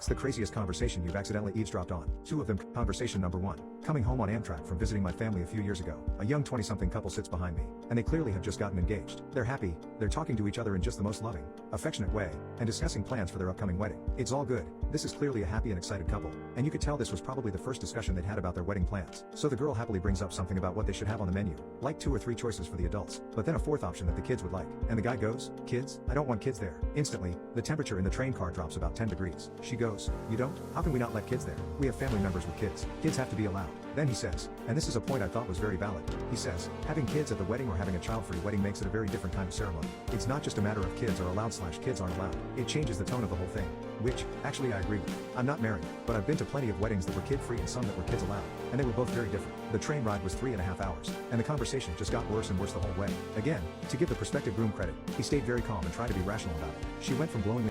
It's the craziest conversation you've accidentally eavesdropped on. Two of them. Conversation number one. Coming home on Amtrak from visiting my family a few years ago, a young 20-something couple sits behind me, and they clearly have just gotten engaged. They're happy, they're talking to each other in just the most loving, affectionate way, and discussing plans for their upcoming wedding. It's all good. This is clearly a happy and excited couple, and you could tell this was probably the first discussion they'd had about their wedding plans. So the girl happily brings up something about what they should have on the menu, like 2 or 3 choices for the adults, but then a fourth option that the kids would like. And the guy goes, "Kids? I don't want kids there." Instantly, the temperature in the train car drops about 10 degrees. She goes, "You don't? How can we not let kids there? We have family members with kids. Kids have to be allowed." Then he says, and this is a point I thought was very valid, he says, having kids at the wedding or having a child-free wedding makes it a very different kind of ceremony. It's not just a matter of kids are allowed/kids aren't allowed. It changes the tone of the whole thing. Which, actually I agree with. I'm not married, but I've been to plenty of weddings that were kid-free and some that were kids allowed, and they were both very different. The train ride was 3.5 hours, and the conversation just got worse and worse the whole way. Again, to give the prospective groom credit, he stayed very calm and tried to be rational about it. She went from glowingly